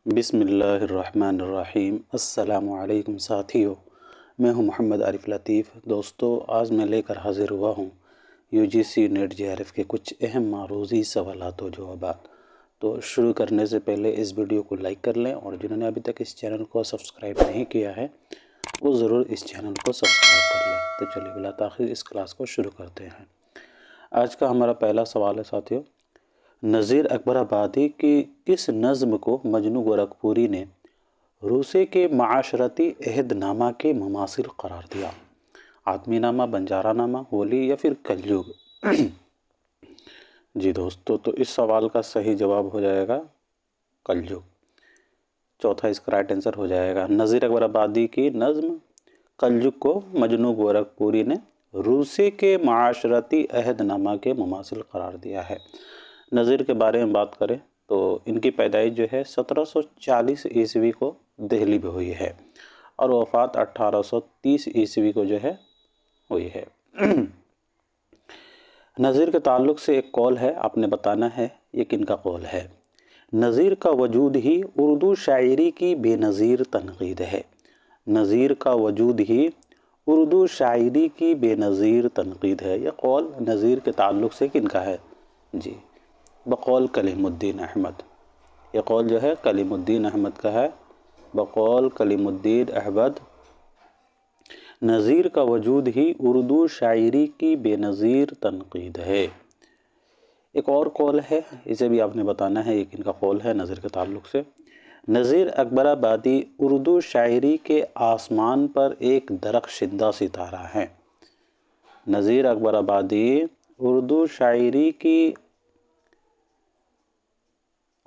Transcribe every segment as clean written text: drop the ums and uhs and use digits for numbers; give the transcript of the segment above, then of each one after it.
بسم اللہ الرحمن الرحیم۔ السلام علیکم ساتھیو، میں ہوں محمد عارف لطیف۔ دوستو، آج میں لے کر حاضر ہوا ہوں UGC نیٹ JRF کے کچھ اہم معروضی سوالات و جوابات۔ تو شروع کرنے سے پہلے اس ویڈیو کو لائک کر لیں، اور جنہوں نے ابھی تک اس چینل کو سبسکرائب نہیں کیا ہے وہ ضرور اس چینل کو سبسکرائب کر لیں۔ تو چلیے بلا تاخیر اس کلاس کو شروع کرتے ہیں۔ آج کا ہمارا پہلا سوال ہے ساتھیو، نذیر اکبر آبادی کی کس نظم کو مجنو گورکھپوری نے روسے کے معاشرتی عہد نامہ کے مماثل قرار دیا؟ آدمی نامہ، بنجارہ نامہ، ہولی یا پھر کلیوگ؟ جی دوستو، تو اس سوال کا صحیح جواب ہو جائے گا کلیوگ۔ چوتھا اس کا رائٹ آنسر ہو جائے گا۔ نذیر اکبر آبادی کی نظم کلیوگ کو مجنو گورکھپوری نے روسے کے معاشرتی عہد نامہ کے مماثل قرار دیا ہے۔ نذیر کے بارے میں بات کریں تو ان کی پیدائش جو ہے 1740 عیسوی کو دہلی میں ہوئی ہے، اور وفات 1830 عیسوی کو جو ہے ہوئی ہے۔ نذیر کے تعلق سے ایک قول ہے، آپ نے بتانا ہے یہ کن کا قول ہے۔ نذیر کا وجود ہی اردو شاعری کی بے نظیر تنقید ہے۔ نذیر کا وجود ہی اردو شاعری کی بے نظیر تنقید ہے۔ یہ قول نذیر کے تعلق سے کن کا ہے؟ جی، بقول کلیم الدین احمد۔ یہ قول جو ہے کلیم الدین احمد کا ہے، بقول کلیم الدین احمد۔ نذیر کا وجود ہی اردو شاعری کی بے نظیر تنقید ہے۔ ایک اور قول ہے، اسے بھی آپ نے بتانا ہے یہ کن کا قول ہے نذیر کے تعلق سے۔ نذیر اکبر آبادی اردو شاعری کے آسمان پر ایک درخشندہ ستارہ ہیں۔ نذیر اکبر آبادی اردو شاعری کی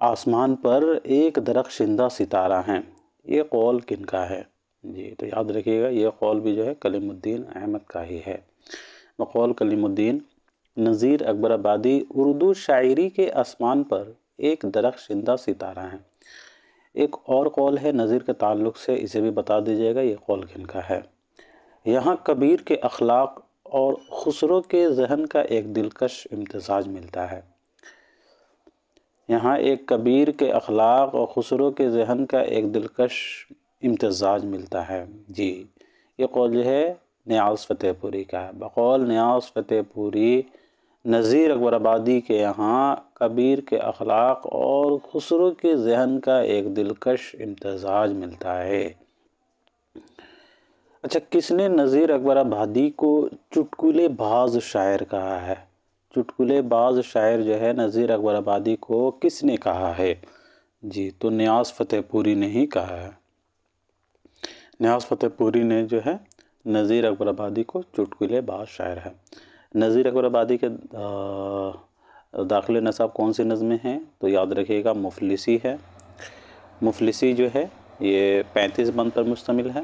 آسمان پر ایک درخشندہ ستارہ ہیں۔ یہ قول کن کا ہے؟ جی، تو یاد رکھیے گا یہ قول بھی جو ہے کلیم الدین احمد کا ہی ہے۔ بقول کلیم الدین، نذیر اکبر آبادی اردو شاعری کے آسمان پر ایک درخشندہ ستارہ ہیں۔ ایک اور قول ہے نذیر کے تعلق سے، اسے بھی بتا دیجیے گا یہ قول کن کا ہے۔ یہاں کبیر کے اخلاق اور خسرو کے ذہن کا ایک دلکش امتزاج ملتا ہے۔ یہاں ایک کبیر کے اخلاق اور خسرو کے ذہن کا ایک دلکش امتزاج ملتا ہے۔ جی، یہ قول جو ہے نیاز فتح پوری کا ہے۔ بقول نیاز فتح پوری، نذیر اکبر آبادی کے یہاں کبیر کے اخلاق اور خسرو کے ذہن کا ایک دلکش امتزاج ملتا ہے۔ اچھا، کس نے نذیر اکبر آبادی کو چٹکلے باز شاعر کہا ہے؟ چٹکلے باز شاعر جو ہے نذیر اکبر آبادی کو کس نے کہا ہے؟ جی، تو نیاز فتح پوری نے ہی کہا ہے۔ نیاز فتح پوری نے جو ہے نذیر اکبر آبادی کو چٹکلے باز شاعر ہے۔ نذیر اکبر آبادی کے داخل نصاب کون سی نظمیں ہیں؟ تو یاد رکھیے گا مفلسی ہے۔ مفلسی جو ہے یہ 35 بند پر مشتمل ہے،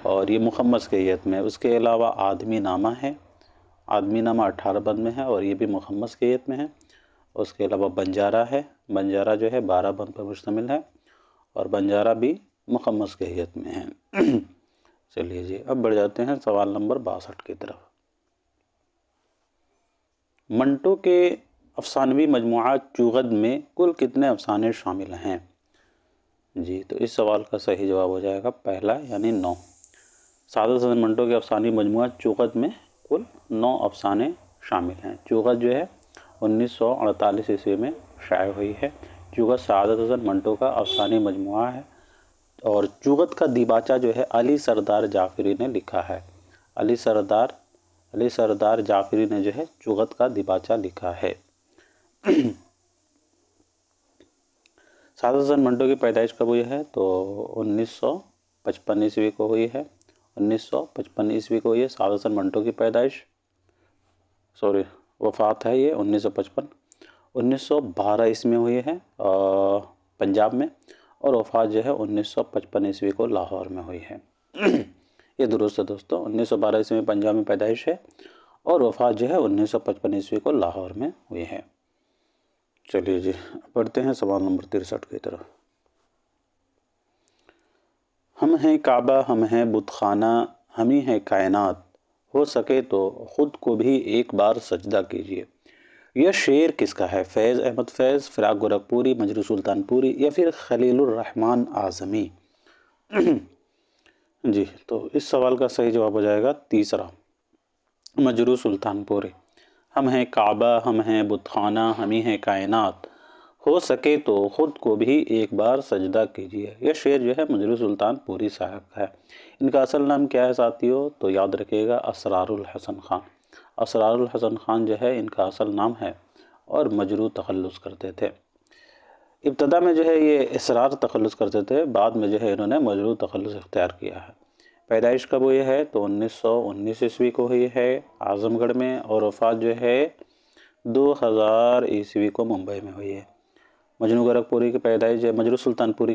اور یہ مخمس کیفیت میں ہے۔ اس کے علاوہ آدمی نامہ ہے، آدمی نامہ 18 بند میں ہے اور یہ بھی مخمس کیفیت میں ہے۔ اس کے علاوہ بنجارہ ہے، بنجارہ جو ہے 12 بند پر مشتمل ہے، اور بنجارہ بھی مخمس کیفیت میں ہے۔ چلیے جی، اب بڑھ جاتے ہیں سوال نمبر 62 کی طرف۔ منٹو کے افسانوی مجموعہ چوغد میں کل کتنے افسانے شامل ہیں؟ جی، تو اس سوال کا صحیح جواب ہو جائے گا پہلا، یعنی 9۔ سعادت حسن منٹو کے افسانوی مجموعہ چوغد میں کل 9 افسانے شامل ہیں۔ چوغد جو ہے 1948 عیسوی میں شائع ہوئی ہے۔ چوغد سعادت حسن منٹو کا افسانوی مجموعہ ہے، اور چوغد کا دیباچہ جو ہے علی سردار جعفری نے لکھا ہے۔ علی سردار جعفری نے جو ہے چوغد کا دیباچہ لکھا ہے۔ سعادت حسن منٹو کی پیدائش کب ہوئی ہے؟ تو 1955 عیسوی کو ہوئی ہے۔ 1955 عیسوی کو ہوئی ہے سعادت حسن منٹو کی پیدائش، وفات ہے یہ 1955۔ 1912 عیسوی میں ہوئی ہے پنجاب میں، اور وفات جو ہے 1955 عیسوی کو لاہور میں ہوئی ہے۔ یہ درست ہے دوستو، 1912 عیسوی میں پنجاب میں پیدائش ہے، اور وفات جو ہے 1955 عیسوی کو لاہور میں ہوئی ہے۔ چلیے جی، پڑھتے ہیں سوال نمبر 63 کی طرف۔ ہم ہیں کعبہ، ہم ہیں بت خانہ، ہم ہی ہیں کائنات، ہو سکے تو خود کو بھی ایک بار سجدہ کیجیے۔ یہ شعر کس کا ہے؟ فیض احمد فیض، فراق گورکھپوری، مجروح سلطان پوری یا پھر خلیل الرحمن اعظمی؟ جی تو اس سوال کا صحیح جواب ہو جائے گا تیسرا، مجروح سلطان پوری۔ ہم ہیں کعبہ، ہم ہیں بت خانہ، ہم ہی ہیں کائنات، ہو سکے تو خود کو بھی ایک بار سجدہ کیجیے۔ یہ شعر جو ہے مجروح سلطان پوری صاحب کا ہے۔ ان کا اصل نام کیا ہے ساتھیو؟ تو یاد رکھیے گا اسرار الحسن خان۔ اسرار الحسن خان جو ہے ان کا اصل نام ہے، اور مجروح تخلص کرتے تھے۔ ابتدا میں جو ہے یہ اسرار تخلص کرتے تھے، بعد میں جو ہے انہوں نے مجروح تخلص اختیار کیا ہے۔ پیدائش کب ہوئی ہے؟ تو 1919 عیسوی کو ہوئی ہے اعظم گڑھ میں، اور وفات جو ہے 2000 عیسوی کو ممبئی میں ہوئی ہے۔ مجروح سلطان پوری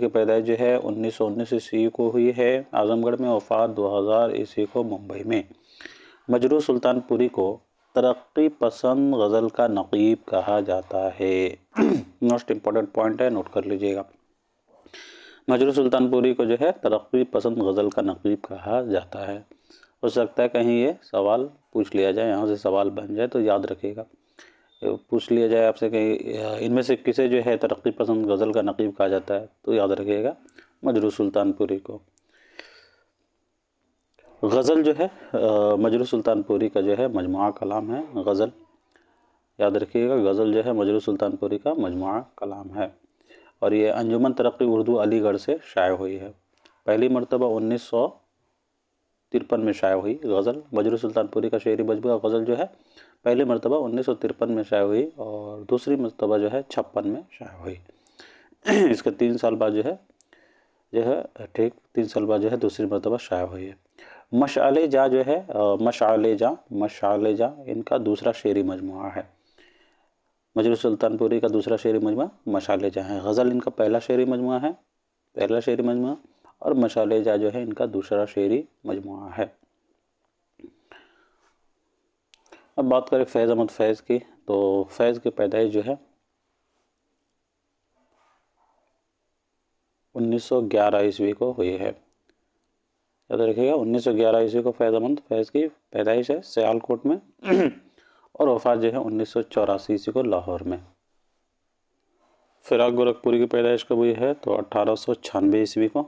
کی پیدائش جو ہے 1919 عیسوی کو ہوئی ہے اعظم گڑھ میں، وفات 2000 عیسوی کو ممبئی میں۔ مجروح سلطان پوری کو ترقی پسند غزل کا نقیب کہا جاتا ہے۔ موسٹ امپورٹنٹ پوائنٹ ہے، نوٹ کر لیجئے گا۔ مجروح سلطان پوری کو جو ہے ترقی پسند غزل کا نقیب کہا جاتا ہے۔ ہو سکتا ہے کہیں یہ سوال پوچھ لیا جائے، یہاں سے سوال بن جائے تو یاد رکھیے گا۔ پوچھ لیا جائے آپ سے کہ ان میں سے کسے جو ہے ترقی پسند غزل کا نقیب کہا جاتا ہے، تو یاد رکھیے گا مجروح سلطان پوری کو۔ غزل جو ہے مجروح سلطان پوری کا جو ہے مجموعہ کلام ہے غزل، یاد رکھیے گا غزل جو ہے مجروح سلطان پوری کا مجموعہ کلام ہے، اور یہ انجمن ترقی اردو علی گڑھ سے شائع ہوئی ہے۔ پہلی مرتبہ 1953 میں شائع ہوئی غزل، مجروح سلطان پوری کا شعری مجموعہ غزل جو ہے پہلی مرتبہ 1953 میں شائع ہوئی، اور دوسری مرتبہ جو ہے 56 میں شائع ہوئی۔ اس کے 3 سال بعد جو ہے 3 سال بعد جو ہے دوسری مرتبہ شائع ہوئی ہے۔ مشعل جاں جو ہے مشعل جاں ان کا دوسرا شعری مجموعہ ہے۔ مجروح سلطان پوری کا دوسرا شعری مجموعہ مشعل جاں ہے۔ غزل ان کا پہلا شعری مجموعہ ہے، اور مشعل جاں جو ہے ان کا دوسرا شعری مجموعہ ہے۔ اب بات کریں فیض احمد فیض کی، تو فیض کی پیدائش جو ہے 1911 عیسوی کو ہوئی ہے۔ یاد رکھیے گا 1911 عیسوی کو فیض احمد فیض کی پیدائش ہے سیال کوٹ میں، اور وفات جو ہے 1984 عیسوی کو لاہور میں۔ فراق گورکھپوری کی پیدائش کب ہوئی ہے؟ تو 1896 عیسوی کو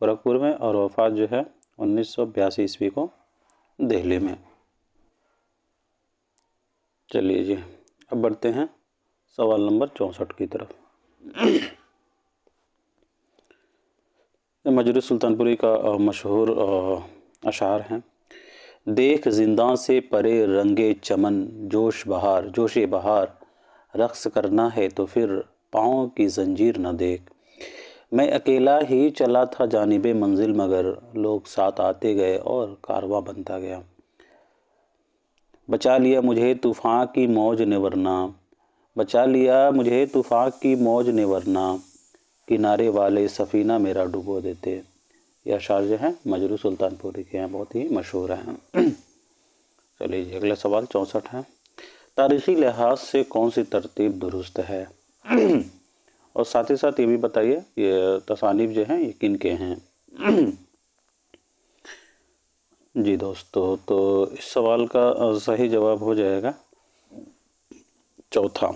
گورکھپور میں، اور وفات جو ہے 1982 عیسوی کو دہلی میں۔ چلیے جی اب بڑھتے ہیں سوال نمبر 64 کی طرف۔ مجروح سلطان پوری کا مشہور اشعار ہیں: دیکھ زنداں سے پرے رنگ چمن، جوش بہار رقص کرنا ہے تو پھر پاؤں کی زنجیر نہ دیکھ۔ میں اکیلا ہی چلا تھا جانب منزل، مگر لوگ ساتھ آتے گئے اور کارواں بنتا گیا۔ بچا لیا مجھے طوفان کی موج نے ورنہ، کنارے والے سفینہ میرا ڈبو دیتے۔ یہ اشعار جو ہیں مجروح سلطان پوری کے ہیں، بہت ہی مشہور ہیں۔ چلیے جی اگلا سوال 64 ہے: تاریخی لحاظ سے کون سی ترتیب درست ہے؟ اور ساتھ ہی ساتھ یہ بھی بتائیے یہ تصانیف جو ہیں یہ کن کے ہیں؟ جی دوستو، تو اس سوال کا صحیح جواب ہو جائے گا چوتھا،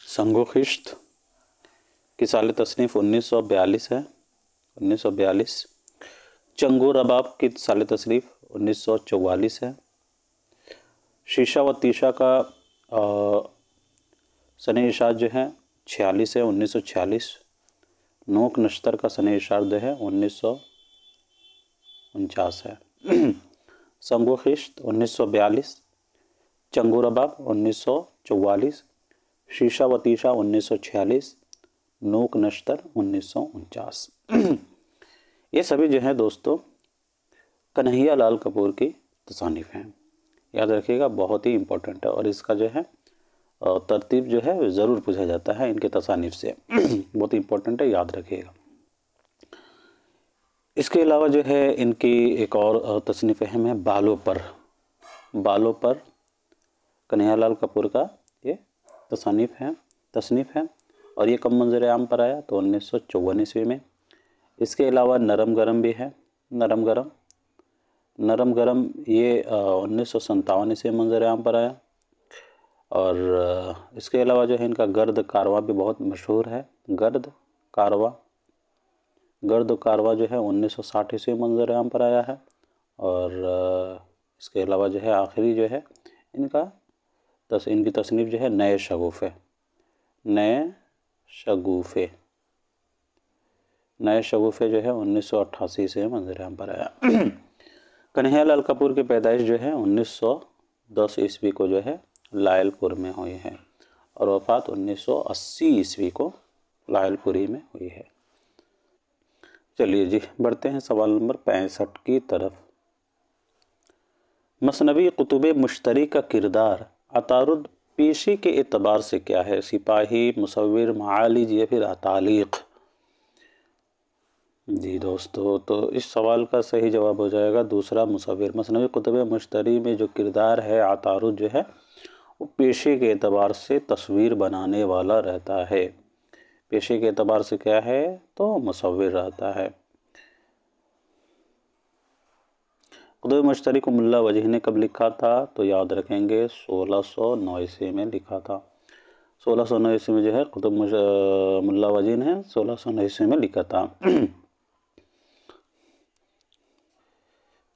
سنگ و خشت کی سال تصنیف 1942 ہے، 1942۔ چنگ و رباب کی سال تصنیف 1944 ہے۔ شیشہ و تیشہ کا سنِ اشاعت جو ہے 46 ہے، 1946۔ نوک نشتر کا سنِ اشاعت جو ہے 1949 ہے۔ سنگ و خشت 1942، چنگ و رباب 1944، شیشہ و تیشہ 1946، نوک نشتر 1949۔ یہ سبھی جو ہیں دوستو کنہیا لال کپور کی تصانیف ہیں، یاد رکھیے گا بہت ہی امپورٹنٹ ہے، اور اس کا جو ہے ترتیب جو ہے ضرور پوچھا جاتا ہے ان کے تصانیف سے، بہت امپورٹنٹ ہے، یاد رکھیے گا۔ اس کے علاوہ جو ہے ان کی ایک اور تصنیف اہم ہے بالوں پر کنہیا لال کپور کا یہ تصنیف ہے، اور یہ کب منظر عام پر آیا؟ تو 1954 عیسوی میں۔ اس کے علاوہ نرم گرم بھی ہے، نرم گرم یہ 1957 عیسوی منظر عام پر آیا، اور اس کے علاوہ جو ہے ان کا گرد کارواں بھی بہت مشہور ہے۔ گرد کارواں جو ہے 1960 عیسوی منظر عام پر آیا ہے، اور اس کے علاوہ جو ہے آخری جو ہے ان کی تصنیف جو ہے نئے شگوفے جو ہے 1988 سے منظر عام پر آیا۔ کنہیا لال کپور کی پیدائش جو ہے 1910 عیسوی کو جو ہے لائل پور میں ہوئی ہے، اور وفات 1980 عیسوی کو لائل پوری میں ہوئی ہے۔ چلیے جی بڑھتے ہیں سوال نمبر 65 کی طرف۔ مثنوی قطب مشتری کا کردار عطارد پیشی کے اعتبار سے کیا ہے؟ سپاہی، مصور، معالج یا پھر تعلیق؟ جی دوستو، تو اس سوال کا صحیح جواب ہو جائے گا دوسرا، مصور۔ مثنوی قطب مشتری میں جو کردار ہے عطارد جو ہے وہ پیشے کے اعتبار سے تصویر بنانے والا رہتا ہے۔ پیشے کے اعتبار سے کیا ہے تو مصور رہتا ہے۔ قطب مشتری کو ملا وجہ نے کب لکھا تھا؟ تو یاد رکھیں گے 1609 عیسوی میں لکھا تھا۔ 1609 عیسوی میں جو ہے ملا وجہ نے 1609 عیسوی میں لکھا تھا۔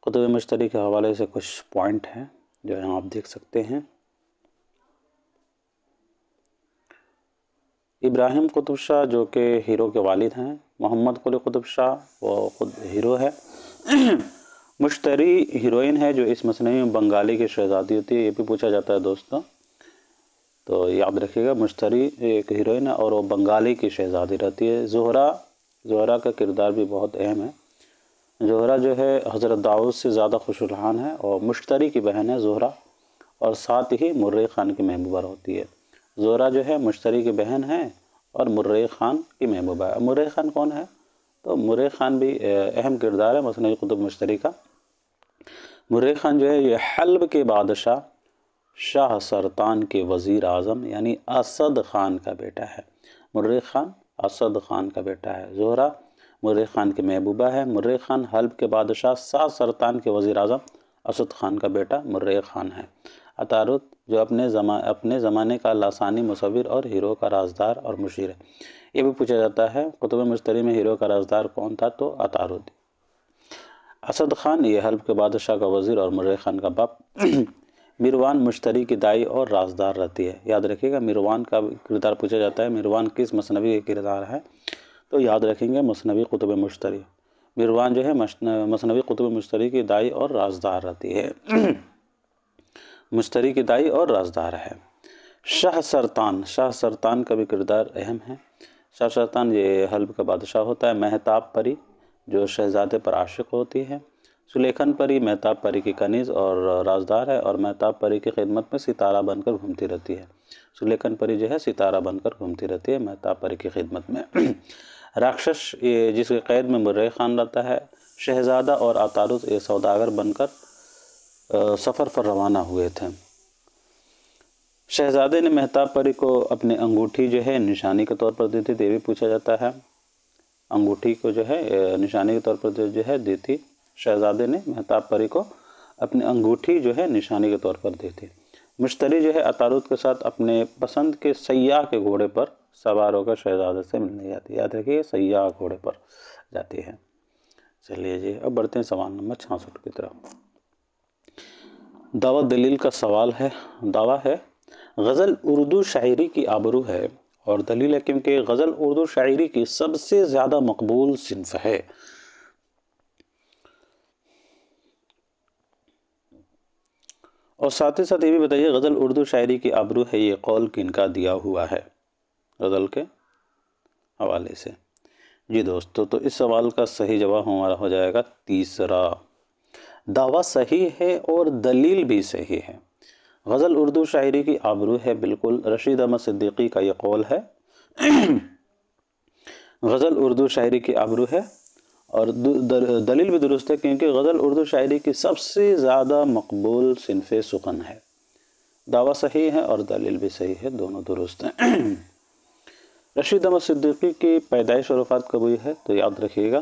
قطب مشتری کے حوالے سے کچھ پوائنٹ ہیں جو یہاں آپ دیکھ سکتے ہیں۔ ابراہیم قطب شاہ جو کہ ہیرو کے والد ہیں، محمد قلی قطب شاہ وہ خود ہیرو ہے۔ مشتری ہیروئن ہے جو اس مثنوی میں بنگالی کی شہزادی ہوتی ہے، یہ بھی پوچھا جاتا ہے دوستوں، تو یاد رکھیے گا مشتری ایک ہیروئن ہے اور وہ بنگالی کی شہزادی رہتی ہے۔ زہرہ کا کردار بھی بہت اہم ہے۔ زہرہ جو ہے حضرت داؤد سے زیادہ خوش الحان ہے، اور مشتری کی بہن ہے زہرہ، اور ساتھ ہی مرے خان کی محبوبہ ہوتی ہے۔ زہرہ جو ہے مشتری کی بہن ہے اور مرے خان کی محبوبہ ہے۔ مرے خان کون ہے؟ تو مرے خان بھی اہم کردار ہے مثنوی قطب مشتری کا۔ مرے خان جو ہے یہ حلب کے بادشاہ شاہ سرطان کے وزیر اعظم یعنی اسد خان کا بیٹا ہے۔ مرے خان اسد خان کا بیٹا ہے۔ زہرہ مرے خان کی محبوبہ ہے۔ مرے خان حلب کے بادشاہ شاہ سرطان کے وزیر اعظم اسد خان کا بیٹا مرے خان ہے۔ عطارد جو اپنے زمانے کا لاسانی مصور اور ہیرو کا رازدار اور مشیر ہے۔ یہ بھی پوچھا جاتا ہے قطب مشتری میں ہیرو کا رازدار کون تھا؟ تو عطارد۔ اسد خان یہ حلب کے بادشاہ کا وزیر اور مرے خان کا باپ۔ مروان مشتری کی دائی اور رازدار رہتی ہے۔ یاد رکھیے گا مروان کا کردار پوچھا جاتا ہے، مروان کس مثنوی کا کردار ہے؟ تو یاد رکھیں گے مثنوی قطب مشتری۔ مروان جو ہے مثنوی قطب مشتری کی دائی اور رازدار رہتی ہے۔ مشتری کی دائی اور رازدار ہے۔ شاہ سرطان کا بھی کردار اہم ہے۔ شاہ سرطان یہ حلب کا بادشاہ ہوتا ہے۔ مہتاب پری جو شہزادے پر عاشق ہوتی ہے۔ سلیکھن پری مہتاب پری کی کنیز اور رازدار ہے، اور مہتاب پری کی خدمت میں ستارہ بن کر گھومتی رہتی ہے۔ سلیکھن پری جو ہے ستارہ بن کر گھومتی رہتی ہے مہتاب پری کی خدمت میں۔ راکشس جس کے قید میں مرے خان رہتا ہے۔ شہزادہ اور عطارد یہ سوداگر بن کر سفر پر روانہ ہوئے تھے۔ شہزادے نے مہتاب پری کو اپنی انگوٹھی جو ہے نشانی کے طور پر دی تھی، یہ بھی پوچھا جاتا ہے۔ انگوٹھی کو جو ہے نشانی کے طور پر جو ہے دی تھی، شہزادے نے مہتاب پری کو اپنی انگوٹھی جو ہے نشانی کے طور پر دی تھی۔ مشتری جو ہے عطارد کے ساتھ اپنے پسند کے سیاہ کے گھوڑے پر سوار ہو کر شہزادے سے ملنے جاتی ہے۔ یاد رکھیے سیاہ گھوڑے پر جاتی ہے۔ چلیے جی اب بڑھتے ہیں سوال نمبر 66 کی طرف۔ دعوت دلیل کا سوال ہے، دعویٰ ہے غزل اردو شاعری کی آبرو ہے، اور دلیل ہے کیونکہ غزل اردو شاعری کی سب سے زیادہ مقبول صنف ہے۔ اور ساتھ ہی ساتھ یہ بھی بتائیے غزل اردو شاعری کی آبرو ہے، یہ قول کن کا دیا ہوا ہے غزل کے حوالے سے؟ جی دوستو، تو اس سوال کا صحیح جواب ہمارا ہو جائے گا تیسرا۔ دعویٰ صحیح ہے اور دلیل بھی صحیح ہے۔ غزل اردو شاعری کی آبرو ہے، بالکل رشید احمد صدیقی کا یہ قول ہے۔ غزل اردو شاعری کی آبرو ہے، اور دلیل بھی درست ہے کیونکہ غزل اردو شاعری کی سب سے زیادہ مقبول صنف سخن ہے۔ دعویٰ صحیح ہے اور دلیل بھی صحیح ہے، دونوں درست ہیں۔ رشید احمد صدیقی کی پیدائش اور وفات کب ہوئی ہے؟ تو یاد رکھیے گا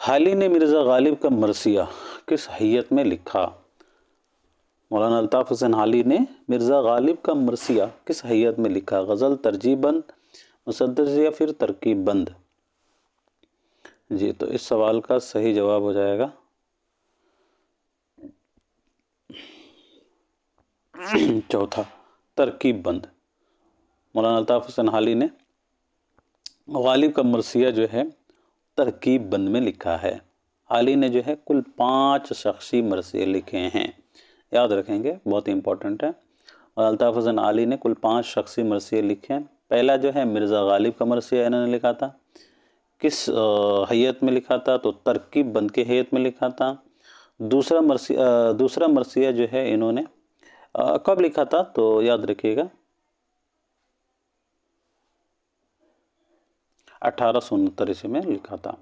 حالی نے مرزا غالب کا مرثیہ کس حیت میں لکھا؟ مولانا الطاف حسین حالی نے مرزا غالب کا مرثیہ کس حیت میں لکھا؟ غزل، ترجیب بند، مسدس یا پھر ترکیب بند؟ جی تو اس سوال کا صحیح جواب ہو جائے گا چوتھا، ترکیب بند۔ مولانا الطاف حسین حالی نے غالب کا مرثیہ جو ہے ترکیب بند میں لکھا ہے۔ حالی نے جو ہے کل 5 شخصی مرثیے لکھے ہیں، یاد رکھیں گے، بہت امپورٹنٹ ہے۔ مولانا الطاف حسین حالی نے کل 5 شخصی مرثیے لکھے ہیں۔ پہلا جو ہے مرزا غالب کا مرثیہ انہوں نے لکھا تھا، کس حیت میں لکھا تھا؟ تو ترکیب بند کے حیت میں لکھا تھا۔ دوسرا مرثیہ جو ہے انہوں نے کب لکھا تھا؟ تو یاد رکھیے گا 1869 عیسوی میں لکھا تھا۔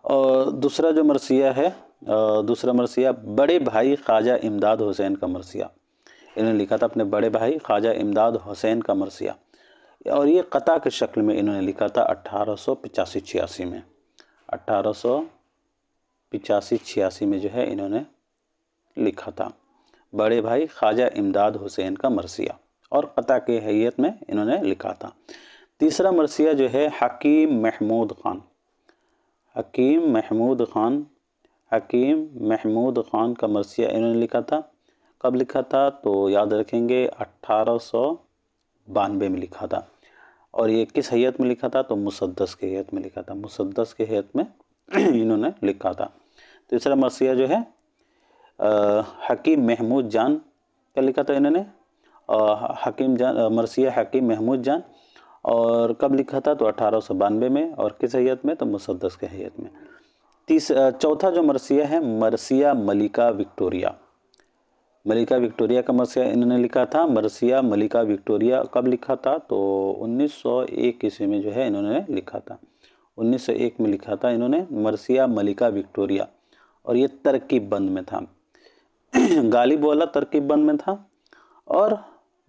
اور دوسرا جو مرثیہ ہے، دوسرا مرثیہ بڑے بھائی خواجہ امداد حسین کا مرثیہ انہوں نے لکھا تھا، اپنے بڑے بھائی خواجہ امداد حسین کا مرثیہ، اور یہ قطع کی شکل میں انہوں نے لکھا تھا 1885-86 میں۔ 1885-86 میں جو ہے انہوں نے لکھا تھا بڑے بھائی خواجہ امداد حسین کا مرثیہ، اور قطع کی حیت میں انہوں نے لکھا تھا۔ تیسرا مرثیہ جو ہے حکیم محمود خان کا مرثیہ انہوں نے لکھا تھا۔ کب لکھا تھا؟ تو یاد رکھیں گے 1892 میں لکھا تھا، اور یہ کس حیت میں لکھا تھا؟ تو مسدس کے حیت میں لکھا تھا، مسدس کے حیت میں انہوں نے لکھا تھا۔ تیسرا مرثیہ جو ہے حکیم محمود جان کا لکھا تھا انہوں نے، مرثیہ حکیم محمود جان، اور کب لکھا تھا؟ تو 1892 میں، اور کس حیت میں؟ تو مسدس کے حیت میں۔ چوتھا جو مرثیہ ہے مرثیہ ملکہ وکٹوریہ کا مرثیہ انہوں نے لکھا تھا۔ مرثیہ ملکہ وکٹوریہ کب لکھا تھا؟ تو 1901 عیسوی میں جو ہے انہوں نے لکھا تھا، 1901 میں لکھا تھا انہوں نے مرثیہ ملکہ وکٹوریہ، اور یہ ترکیب بند میں تھا۔ غالب والا ترکیب بند میں تھا، اور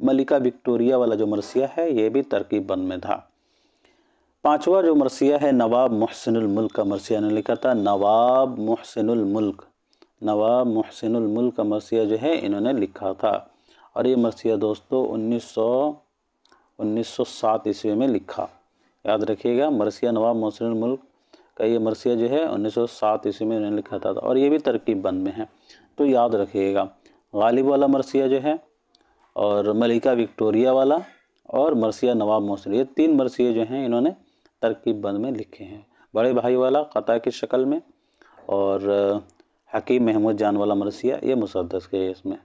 ملکہ وکٹوریہ والا جو مرثیہ ہے یہ بھی ترکیب بند میں تھا۔ پانچواں جو مرثیہ ہے نواب محسن الملک کا مرثیہ انہوں نے لکھا تھا، نواب محسن الملک کا مرثیہ جو ہے انہوں نے لکھا تھا، اور یہ مرثیہ دوستو 1907 عیسوی میں لکھا، یاد رکھیے گا، مرثیہ نواب محسن الملک کا یہ مرثیہ جو ہے 1907 عیسوی میں انہوں نے لکھا تھا، اور یہ بھی ترکیب بند میں ہے۔ تو یاد رکھیے گا غالب والا مرثیہ جو ہے، اور ملکہ وکٹوریہ والا، اور مرثیہ نواب محسن، یہ 3 مرثیے جو ہیں انہوں نے ترکیب بند میں لکھے ہیں۔ بڑے بھائی والا قطع کی شکل میں، اور حکیم محمود جان والا مرثیہ یہ مسدس کے اس میں۔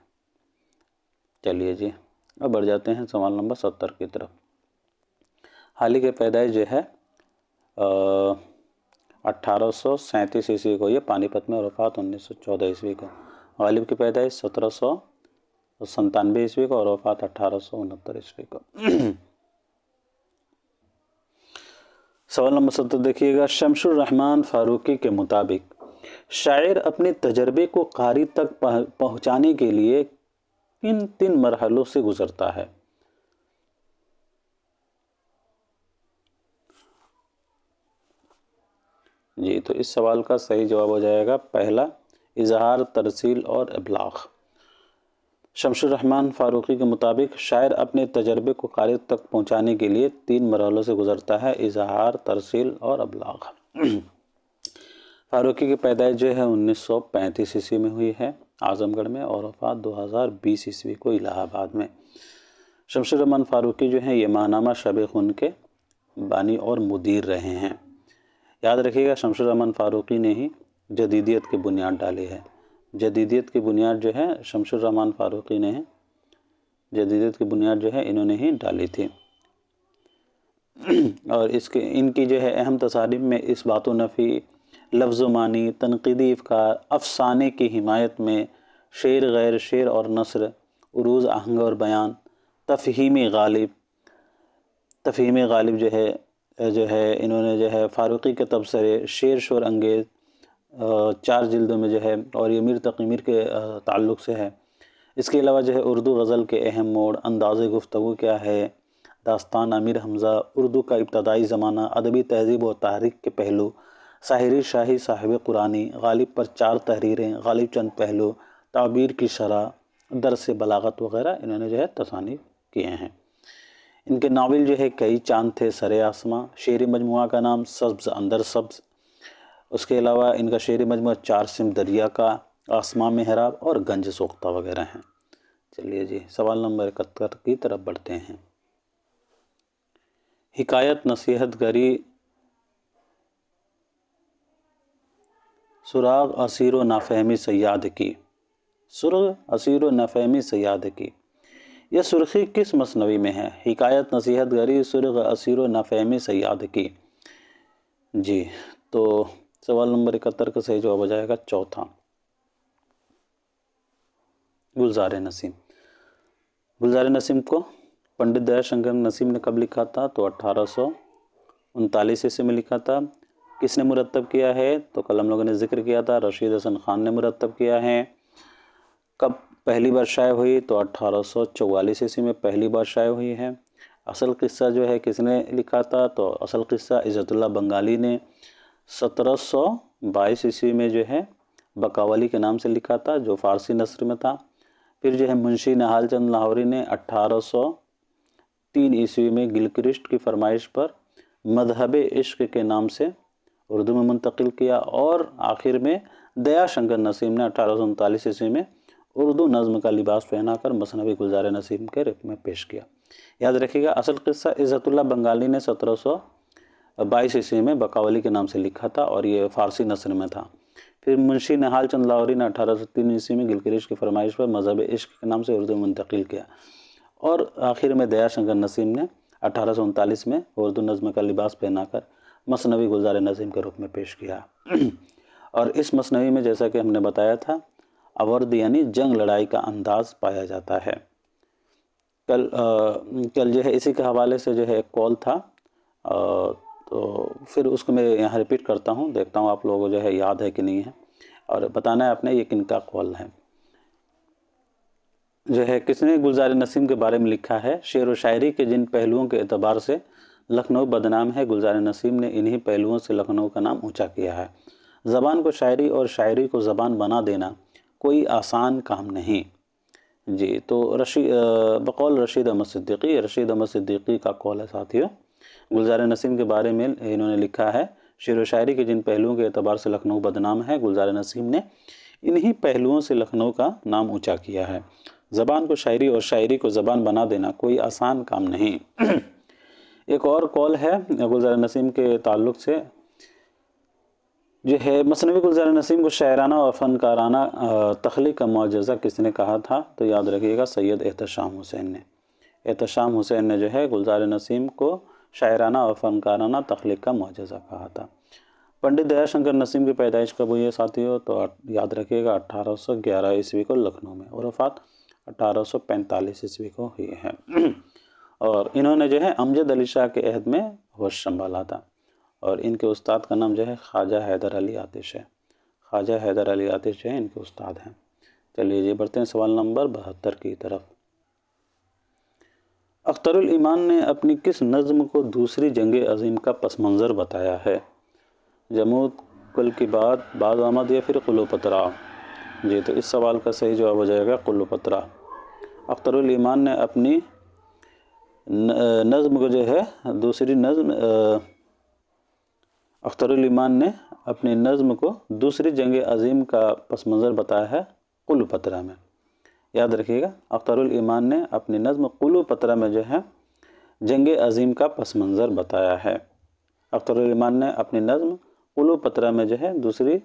چلیے جی اب بڑھ جاتے ہیں سوال نمبر 70 کی طرف۔ حالی کی پیدائش جو ہے 1837 عیسوی کو یہ پانی پت میں، اور وفات 1914 عیسوی کو۔ غالب کی پیدائش 1797 عیسوی کو، اور وفات 1869 عیسوی کو۔ سوال نمبر 70 دیکھیے گا، شمس الرحمن فاروقی کے مطابق شاعر اپنے تجربے کو قاری تک پہنچانے کے لیے کن 3 مرحلوں سے گزرتا ہے؟ جی تو اس سوال کا صحیح جواب ہو جائے گا پہلا، اظہار، ترسیل اور ابلاغ۔ شمس الرحمن فاروقی کے مطابق شاعر اپنے تجربے کو قاری تک پہنچانے کے لیے 3 مرحلوں سے گزرتا ہے، اظہار، ترسیل اور ابلاغ۔ فاروقی کی پیدائش جو ہے 1935 عیسوی میں ہوئی ہے اعظم گڑھ میں، اور وفات 2020 عیسوی کو الہ آباد میں۔ شمس الرحمن فاروقی جو ہیں یہ ماہنامہ شب خون کے بانی اور مدیر رہے ہیں۔ یاد رکھیے گا شمس الرحمن فاروقی نے ہی جدیدیت کی بنیاد ڈالی ہے، جدیدیت کی بنیاد جو ہے شمس الرحمن فاروقی نے، جدیدیت کی بنیاد جو ہے انہوں نے ہی ڈالی تھی۔ اور ان کی جو ہے اہم تصانیف میں اس بات و نفی، لفظ و معنی، تنقیدی افکار، افسانے کی حمایت میں، شعر، غیر شعر اور نثر، عروض، آہنگ اور بیان، تفہیم غالب جو ہے انہوں نے جو ہے فاروقی کے تبصرے، شعر شور انگیز 4 جلدوں میں جو ہے، اور یہ میر تقی میر کے تعلق سے ہے۔ اس کے علاوہ جو ہے اردو غزل کے اہم موڑ، انداز گفتگو کیا ہے، داستان امیر حمزہ، اردو کا ابتدائی زمانہ، ادبی تہذیب و تحریک کے پہلو، ساحری شاہی صاحب قرآنی، غالب پر 4 تحریریں، غالب چند پہلو، تعبیر کی شرح، درس بلاغت وغیرہ انہوں نے جو ہے تصانیف کیے ہیں۔ ان کے ناول جو ہے کئی چاند تھے سرے آسماں، شعری مجموعہ کا نام سبز اندر سبز، اس کے علاوہ ان کا شعری مجموعہ 4 سم دریا کا، آسماں محراب اور گنج سوختہ وغیرہ ہیں۔ چلیے جی سوال نمبر 71 کی طرف بڑھتے ہیں۔ حکایت نصیحت گری سراغ اسیر و نافہمی صیاد کی، سرغ اسیر و نافہمی صیاد کی، یہ سرخی کس مثنوی میں ہے؟ حکایت نصیحت گری سرغ اسیر و نافہمی صیاد کی۔ جی تو سوال نمبر 71 کا صحیح جواب ہو جائے گا چوتھا، گلزار نسیم۔ گلزار نسیم کو پنڈت دیا شنکر نسیم نے کب لکھا تھا؟ تو 1839 عیسوی میں لکھا تھا۔ کس نے مرتب کیا ہے؟ تو کل ہم لوگوں نے ذکر کیا تھا رشید حسن خان نے مرتب کیا ہے۔ کب پہلی بار شائع ہوئی؟ تو 1844 عیسوی میں پہلی بار شائع ہوئی ہے۔ اصل قصہ جو ہے کس نے لکھا تھا؟ تو اصل قصہ عزت اللہ بنگالی نے 1722 عیسوی میں جو ہے بقاولی کے نام سے لکھا تھا، جو فارسی نثر میں تھا۔ پھر جو ہے منشی نہال چند لاہوری نے 1803 عیسوی میں گلکرسٹ کی فرمائش پر مذہب عشق کے نام سے اردو میں منتقل کیا، اور آخر میں دیا شنکر نسیم نے 1839 عیسوی میں اردو نظم کا لباس پہنا کر مثنوی گلزار نسیم کے روپ میں پیش کیا۔ یاد رکھیے گا اصل قصہ عزت اللہ بنگالی نے 1722 عیسوی میں بقاولی کے نام سے لکھا تھا اور یہ فارسی نثر میں تھا۔ پھر منشی نہال چند لاہوری نے 1803 عیسوی میں گلکرسٹ کی فرمائش پر مذہب عشق کے نام سے اردو میں منتقل کیا، اور آخر میں دیا شنکر نسیم نے 1839 میں اردو نظم کا لباس پہنا کر مثنوی گلزار نسیم کے روپ میں پیش کیا۔ اور اس مثنوی میں جیسا کہ ہم نے بتایا تھا اورد یعنی جنگ لڑائی کا انداز پایا جاتا ہے۔ کل جو ہے اسی کے حوالے سے جو ہے ایک کال تھا، تو پھر اس کو میں یہاں ریپیٹ کرتا ہوں، دیکھتا ہوں آپ لوگوں کو جو ہے یاد ہے کہ نہیں ہے، اور بتانا ہے آپ نے یہ کن کا کال ہے۔ جو ہے کس نے گلزار نسیم کے بارے میں لکھا ہے؟ شعر و شاعری کے جن پہلوؤں کے اعتبار سے لکھنؤ بدنام ہے، گلزار نسیم نے انہی پہلوؤں سے لکھنؤ کا نام اونچا کیا ہے۔ زبان کو شاعری اور شاعری کو زبان بنا دینا کوئی آسان کام نہیں۔ جی تو بقول رشید احمد صدیقی، رشید احمد صدیقی کا قول ہے ساتھیوں، گلزار نسیم کے بارے میں انہوں نے لکھا ہے شعر و شاعری کے جن پہلوؤں کے اعتبار سے لکھنؤ بدنام ہے، گلزار نسیم نے انہی پہلوؤں سے لکھنؤ کا نام اونچا کیا ہے۔ زبان کو شاعری اور شاعری کو زبان بنا دینا کوئی آسان کام نہیں۔ ایک اور قول ہے گلزار نسیم کے تعلق سے، جو ہے مثنوی گلزار نسیم کو شاعرانہ اور فنکارانہ تخلیق کا معجزہ کس نے کہا تھا؟ تو یاد رکھیے گا سید احتشام حسین نے۔ احتشام حسین نے جو ہے گلزار نسیم کو شاعرانہ اور فنکارانہ تخلیق کا معجزہ کہا تھا۔ پنڈت دیا شنکر نسیم کی پیدائش کب ہوئی ہے ساتھیوں؟ تو یاد رکھیے گا 1811 عیسوی کو لکھنؤ میں، اور وفات 1845 عیسوی کو ہوئی ہے۔ اور انہوں نے جو ہے امجد علی شاہ کے عہد میں ہوش سنبھالا تھا، اور ان کے استاد کا نام جو ہے خواجہ حیدر علی آتش ہے۔ خواجہ حیدر علی آتش جو ہے ان کے استاد ہیں۔ چلیے جی بڑھتے ہیں سوال نمبر 72 کی طرف۔ اختر الایمان نے اپنی کس نظم کو دوسری جنگ عظیم کا پس منظر بتایا ہے؟ جمود، کل کی بات، بعد آمد، یا پھر قلوپترا؟ جی تو اس سوال کا صحیح جواب ہو جائے گا قلوپترا۔ اختر الایمان نے اپنی نظم کو جو ہے دوسری نظم اختر الایمان نے اپنی نظم کو دوسری جنگ عظیم کا پس منظر بتایا ہے قلوپترا میں۔ یاد رکھیے گا اختر الایمان نے اپنی نظم قلوپترا میں جو ہے جنگ عظیم کا پس منظر بتایا ہے۔ اختر الایمان نے اپنی نظم قلوپترا میں جو ہے دوسری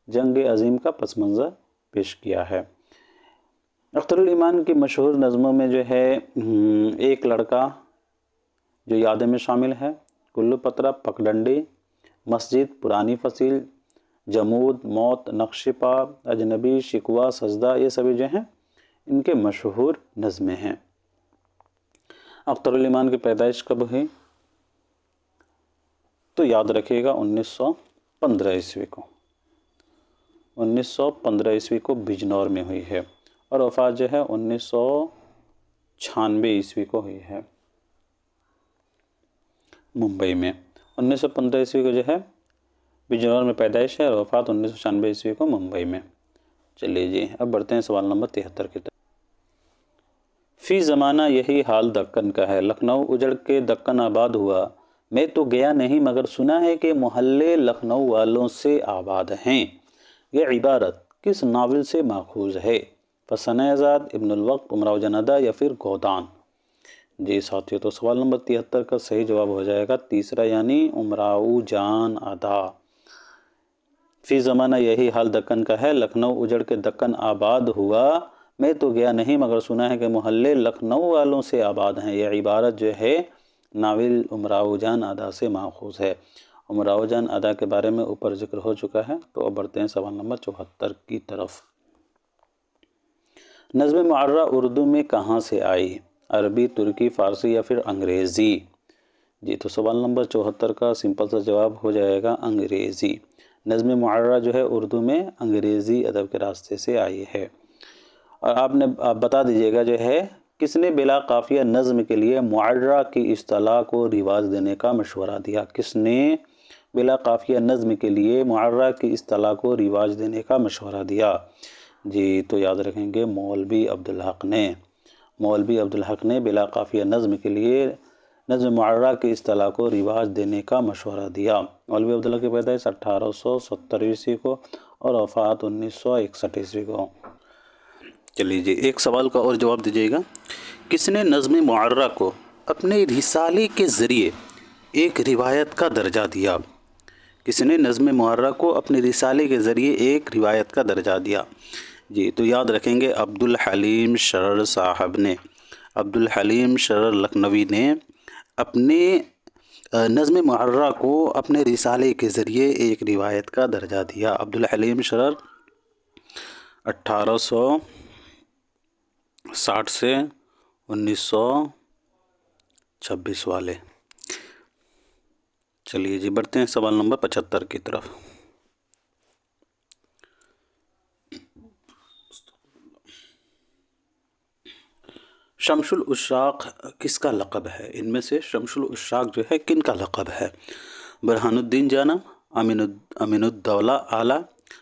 جنگ عظیم کا پس منظر پیش کیا ہے۔ اختر الایمان کی مشہور نظموں میں جو ہے ایک لڑکا جو یادیں میں شامل ہے، قلوپترا، پگڈنڈی، مسجد، پرانی فصیل، جمود، موت، نقش پا، اجنبی، شکوہ، سجدہ، یہ سبھی جو ہیں ان کے مشہور نظمیں ہیں۔ اختر الایمان کی پیدائش کب ہوئی؟ تو یاد رکھیے گا 1915 عیسوی کو، 1915 عیسوی کو بجنور میں ہوئی ہے، اور وفات جو ہے 1996 عیسوی کو ہوئی ہے ممبئی میں۔ 1915 عیسوی کو جو ہے بجنور میں پیدائش ہے اور وفات 1996 کو ممبئی میں۔ چلیے جی اب بڑھتے ہیں سوال نمبر 73 کی طرف۔ فی زمانہ یہی حال دکن کا ہے، لکھنؤ اجڑ کے دکن آباد ہوا، میں تو گیا نہیں مگر سنا ہے کہ محلے لکھنؤ والوں سے آباد ہیں۔ یہ عبارت کس ناول سے ماخوذ ہے؟ فسانۂ آزاد، ابن الوقت، امراؤ جان ادا یا پھر گودان؟ جی ساتھیو تو سوال نمبر 73 کا صحیح جواب ہو جائے گا تیسرا یعنی امراؤ جان ادا۔ فی زمانہ یہی حال دکن کا ہے، لکھنؤ اجڑ کے دکن آباد ہوا، میں تو گیا نہیں مگر سنا ہے کہ محلے لکھنؤ والوں سے آباد ہیں۔ یہ عبارت جو ہے ناول امراؤ جان ادا سے ماخوذ ہے۔ امراؤ جان ادا کے بارے میں اوپر ذکر ہو چکا ہے، تو اب بڑھتے ہیں سوال نمبر 74 کی طرف۔ نظم معرہ اردو میں کہاں سے آئی؟ عربی، ترکی، فارسی یا پھر انگریزی؟ جی تو سوال نمبر 74 کا سمپل سا جواب ہو جائے گا انگریزی۔ نظم معرہ جو ہے اردو میں انگریزی ادب کے راستے سے آئی ہے۔ اور آپ بتا دیجئے گا جو ہے کس نے بلا قافیہ نظم کے لیے معرہ کی اصطلاح کو رواج دینے کا مشورہ دیا؟ کس نے بلا قافیہ نظم کے لیے معرہ کی اصطلاح کو رواج دینے کا مشورہ دیا؟ جی تو یاد رکھیں گے مولوی عبدالحق نے۔ مولوی عبدالحق نے بلا قافیہ نظم کے لیے نظم معرہ کی اصطلاح کو رواج دینے کا مشورہ دیا۔ مولوی عبدالحق کی پیدائش 1870 عیسوی کو اور وفات 1961 عیسوی کو۔ چلیے جی ایک سوال کا اور جواب دیجیے گا۔ کس نے نظم معرہ کو اپنے رسالے کے ذریعے ایک روایت کا درجہ دیا؟ کس نے نظم معرہ کو اپنے رسالے کے ذریعے ایک روایت کا درجہ دیا؟ جی تو یاد رکھیں گے عبدالحلیم شرر صاحب نے۔ عبدالحلیم شرر لکھنوی نے اپنے نظم معرہ کو اپنے رسالے کے ذریعے ایک روایت کا درجہ دیا۔ عبدالحلیم شرر 1860 سے 1926 والے۔ چلیے جی بڑھتے ہیں سوال نمبر 75 کی طرف۔ شمس العشاق کس کا لقب ہے؟ ان میں سے شمس العشاق جو ہے کن کا لقب ہے؟ برہان الدین جانم، امین الدولہ اعلیٰ،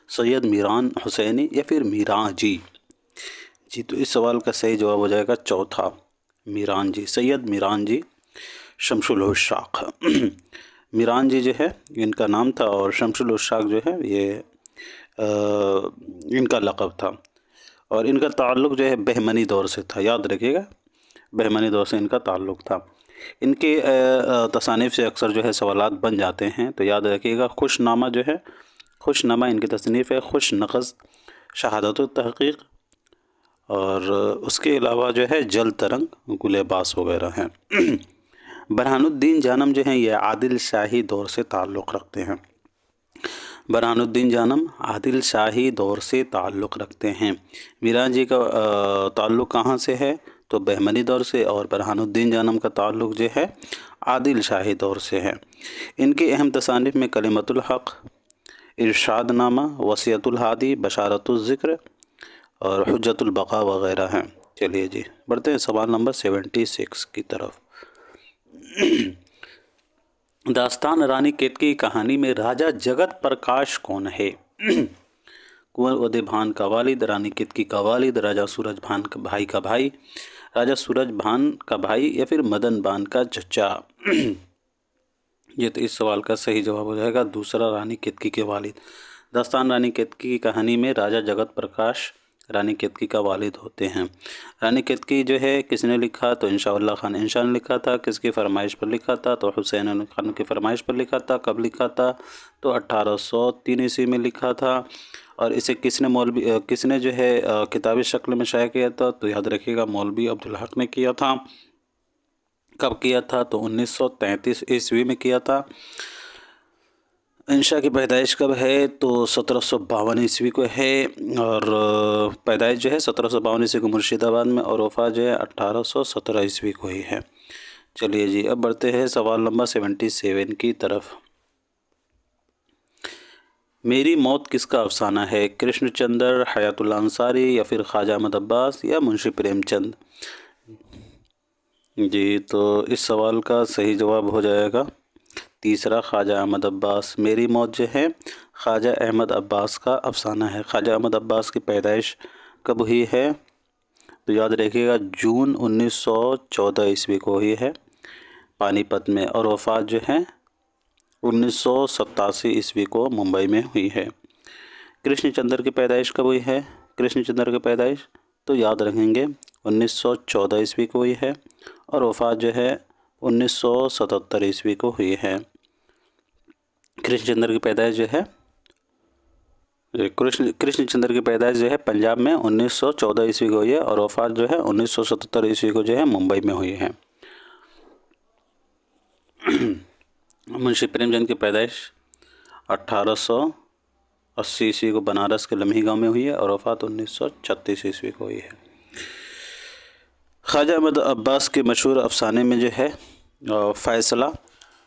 سید میران حسینی یا پھر میران جی؟ جی تو اس سوال کا صحیح جواب ہو جائے گا چوتھا میران جی، سید میران جی شمس العشاق۔ میران جی جو ہے ان کا نام تھا اور شمس العشاق جو ہے یہ ان کا لقب تھا، اور ان کا تعلق جو ہے بہمنی دور سے تھا، یاد رکھیے گا بہمنی دور سے ان کا تعلق تھا۔ ان کے تصانیف سے اکثر جو ہے سوالات بن جاتے ہیں، تو یاد رکھیے گا خوش نامہ جو ہے، خوش نامہ ان کی تصنیف ہے، خوش نغز، شہادت التحقیق، اور اس کے علاوہ جو ہے جل ترنگ، گل باس وغیرہ ہیں۔ برہان الدین جانم جو ہیں یہ عادل شاہی دور سے تعلق رکھتے ہیں۔ برہان الدین جانم عادل شاہی دور سے تعلق رکھتے ہیں۔ میران جی کا تعلق کہاں سے ہے؟ تو بہمنی دور سے، اور برہان الدین جانم کا تعلق جو ہے عادل شاہی دور سے ہے۔ ان کے اہم تصانیف میں کلمۃ الحق، ارشاد نامہ، وصیۃ الہادی، بشارت الذکر اور حجت البقاء وغیرہ ہیں۔ چلیے جی بڑھتے ہیں سوال نمبر 76 کی طرف۔ داستان رانی کیتکی کی کہانی میں راجہ جگت پرکاش کون ہے؟ کنور ادے بھان کا والد، رانی کیتکی کا والد، راجہ سورج بھان کا بھائی کا بھائی، راجہ سورج بھان کا بھائی یا پھر مدن بھان کا چچا؟ یہ تو اس سوال کا صحیح جواب ہو جائے گا دوسرا رانی کیتکی کے والد۔ داستان رانی کیتکی کی کہانی میں راجہ جگت پرکاش رانی کیتکی کا والد ہوتے ہیں۔ رانی کیتکی جو ہے کس نے لکھا؟ تو انشاء اللہ خان انشاء نے لکھا تھا۔ کس کی فرمائش پر لکھا تھا؟ تو حسین خان کی فرمائش پر لکھا تھا۔ کب لکھا تھا؟ تو 1803 عیسوی میں لکھا تھا۔ اور اسے کس نے جو ہے کتابی شکل میں شائع کیا تھا؟ تو یاد رکھیے گا مولوی عبدالحق نے کیا تھا۔ کب کیا تھا؟ تو 1933 عیسوی میں کیا تھا۔ انشاء کی پیدائش کب ہے؟ تو 1752 عیسوی کو ہے، اور پیدائش جو ہے 1752 عیسوی کو مرشید آباد میں، اور وفات جو ہے 1817 عیسوی کو ہی ہے۔ چلیے جی اب بڑھتے ہیں سوال نمبر 77 کی طرف۔ میری موت کس کا افسانہ ہے؟ کرشن چندر، حیات اللہ انصاری یا پھر خواجہ احمد عباس یا منشی پریم چند؟ جی تو اس سوال کا صحیح جواب ہو جائے گا تیسرا خواجہ احمد عباس، میری موت جو ہے خواجہ احمد عباس کا افسانہ ہے۔ خواجہ احمد عباس کی پیدائش کب ہوئی ہے؟ تو یاد رکھیے گا جون 1914 عیسوی کو ہوئی ہے پانی پت میں، اور وفات جو ہے 1987 عیسوی کو ممبئی میں ہوئی ہے۔ کرشن چندر کی پیدائش کب ہوئی ہے؟ کرشن چندر کی پیدائش تو یاد رکھیں گے 1914 عیسوی کو ہوئی ہے، اور وفات جو ہے 1977 عیسوی کو ہوئی ہے۔ کرشن چندر کی پیدائش جو ہے کرشن چندر کی پیدائش جو ہے پنجاب میں 1914 عیسوی کو ہوئی ہے، اور وفات جو ہے 1977 عیسوی کو جو ہے ممبئی میں ہوئی ہے۔ منشی پریم چند کی پیدائش 1880 عیسوی کو بنارس کے لمحی گاؤں میں ہوئی ہے، اور وفات 1936 عیسوی کو ہوئی ہے۔ خواجہ احمد عباس کے مشہور افسانے میں جو ہے فیصلہ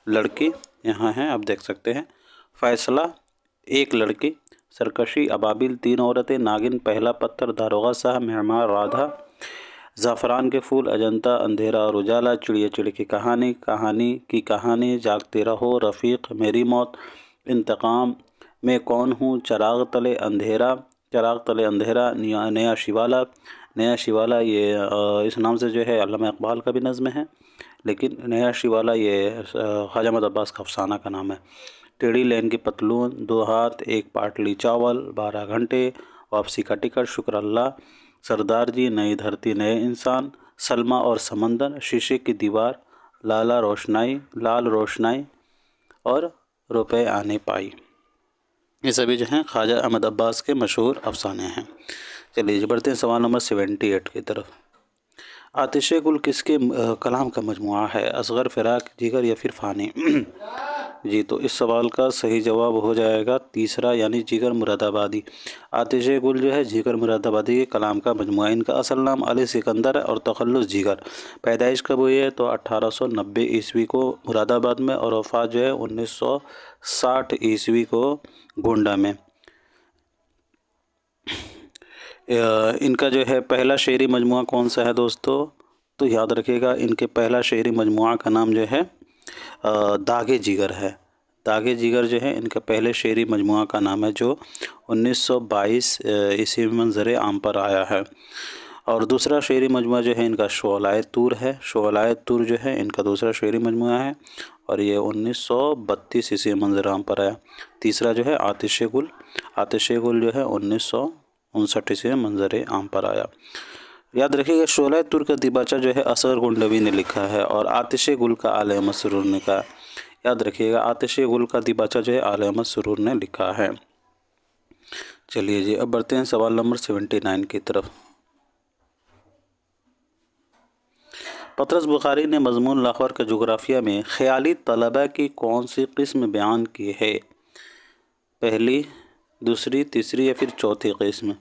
لڑکی، یہاں ہیں آپ دیکھ سکتے ہیں، فیصلہ ایک لڑکی، سرکشی ابابیل تین عورتیں، ناگن پہلا پتھر، داروغہ صاحب، معمار، رادھا، زعفران کے پھول، اجنتا، اندھیرا اور اجالا، چڑیا چڑی کی کہانی، کہانی کی کہانی، جاگتے رہو، رفیق، میری موت، انتقام، میں کون ہوں، چراغ تلے اندھیرا، چراغ تلے اندھیرا، نیا شیوالا، نیا شیوالا یہ اس نام سے جو ہے علامہ اقبال کا بھی نظم ہے، لیکن نیا شیوالا یہ خواجہ احمد عباس کا افسانہ کا نام ہے۔ ٹیڑھی لین کی پتلون، دو ہاتھ، ایک پاٹلی چاول، 12 گھنٹے، واپسی کا ٹکٹ، شکر اللہ، سردار جی، نئی دھرتی نئے انسان، سلمیٰ اور سمندر، شیشے کی دیوار، لال روشنائی اور روپے آنے پائی، یہ سبھی جو ہیں خواجہ احمد عباس کے مشہور افسانے ہیں۔ چلیے جی بڑھتے ہیں سوال نمبر 78 کی طرف۔ آتش گل کس کے کلام کا مجموعہ ہے؟ اصغر، فراق، جگر یا پھر فانی؟ جی تو اس سوال کا صحیح جواب ہو جائے گا تیسرا، یعنی جگر مراد آبادی۔ آتش گل جو ہے جگر مراد آبادی کے کلام کا مجموعہ، ان کا اصل نام علی سکندر ہے اور تخلص جگر۔ پیدائش کب ہوئی ہے؟ تو 1890 عیسوی کو مراد آباد میں، اور وفات جو ہے 1960 عیسوی کو گونڈا میں۔ ان کا جو ہے پہلا شعری مجموعہ کون سا ہے دوستو؟ تو یاد رکھیے گا ان کے پہلا شعری مجموعہ کا نام جو ہے داغ جگر ہے۔ داغ جگر جو ہے ان کا پہلے شعری مجموعہ کا نام ہے، جو 1922 عیسوی میں منظر عام پر آیا ہے۔ اور دوسرا شعری مجموعہ جو ہے ان کا شعلائے طور ہے۔ شعلائے طور جو ہے ان کا دوسرا شعری مجموعہ ہے، اور یہ 1932 عیسوی میں منظر عام پر آیا۔ تیسرا جو ہے آتش گل، آتش گل جو ہے 1959 عیسوی میں منظر عام پر آیا۔ یاد رکھیے گا شعلۂ طور کا دیباچہ جو ہے اصغر گنڈوی نے لکھا ہے، اور آتش گل کا آل احمد سرور نے کہا۔ یاد رکھیے گا آتش گل کا دیباچہ جو ہے آل احمد سرور نے لکھا ہے۔ چلیے جی اب بڑھتے ہیں سوال نمبر 79 کی طرف۔ پطرس بخاری نے مضمون لاہور کا جغرافیہ میں خیالی طلبہ کی کون سی قسم بیان کی ہے؟ پہلی، دوسری، تیسری یا پھر چوتھی قسم؟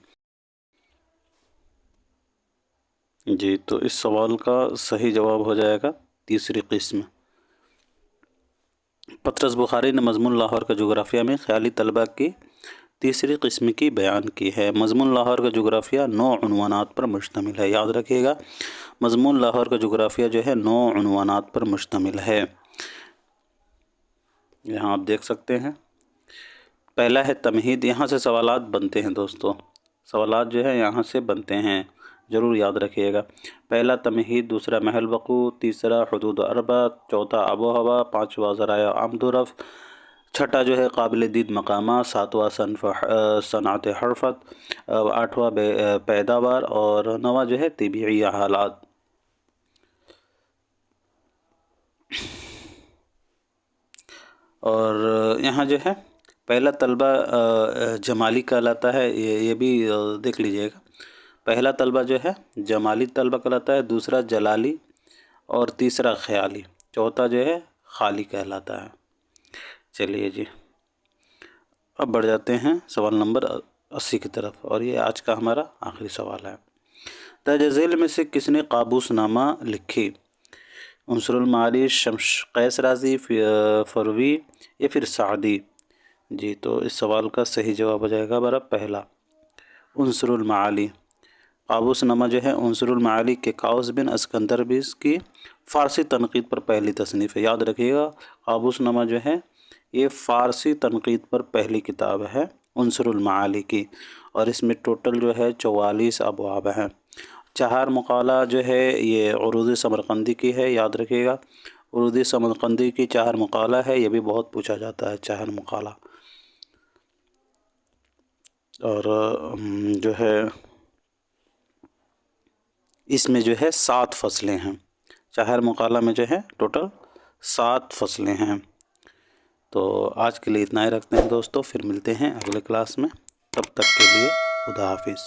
جی تو اس سوال کا صحیح جواب ہو جائے گا تیسری قسم۔ پطرس بخاری نے مضمون لاہور کا جغرافیہ میں خیالی طلبہ کی تیسری قسم کی بیان کی ہے۔ مضمون لاہور کا جغرافیہ 9 عنوانات پر مشتمل ہے۔ یاد رکھیے گا مضمون لاہور کا جغرافیہ جو ہے 9 عنوانات پر مشتمل ہے، یہاں آپ دیکھ سکتے ہیں۔ پہلا ہے تمہید، یہاں سے سوالات بنتے ہیں دوستو، سوالات جو ہے یہاں سے بنتے ہیں، ضرور یاد رکھیے گا۔ پہلا تمہید، دوسرا محل وقوع، تیسرا حدود اربع، چوتھا آب و ہوا، پانچواں ذرائع آمد و رفت، چھٹا جو ہے قابل دید مقامات، ساتواں صنعت حرفت، آٹھواں پیداوار، اور نواں جو ہے طبیعی حالات۔ اور یہاں جو ہے پہلا طلبہ جمالی کہلاتا ہے، یہ بھی دیکھ لیجئے گا۔ پہلا طلبہ جو ہے جمالی طلبہ کہلاتا ہے، دوسرا جلالی، اور تیسرا خیالی، چوتھا جو ہے خالی کہلاتا ہے۔ چلیے جی اب بڑھ جاتے ہیں سوال نمبر 80 کی طرف، اور یہ آج کا ہمارا آخری سوال ہے۔ درج ذیل میں سے کس نے قابوس نامہ لکھی؟ عنصر المعانی، شمس قیس رازی، فروی یا پھر سعدی؟ جی تو اس سوال کا صحیح جواب ہو جائے گا ہمارا پہلا، عنصر المعانی۔ قابوس نامہ جو ہے عنصر المعالی کے قاؤس بن اسکندر بیس کی فارسی تنقید پر پہلی تصنیف ہے۔ یاد رکھیے گا، قابوس نامہ جو ہے یہ فارسی تنقید پر پہلی کتاب ہے عنصر المعالی کی، اور اس میں ٹوٹل جو ہے 44 ابواب ہیں۔ چہار مقالہ جو ہے یہ عروض سمرقندی کی ہے، یاد رکھیے گا، عروض سمرقندی کی چہار مقالہ ہے، یہ بھی بہت پوچھا جاتا ہے چہار مقالہ۔ اور جو ہے اس میں جو ہے 7 فصلیں ہیں، چہار مقالہ میں جو ہے ٹوٹل 7 فصلیں ہیں۔ تو آج کے لیے اتنا ہی رکھتے ہیں دوستو، پھر ملتے ہیں اگلے کلاس میں، تب تک کے لیے خدا حافظ۔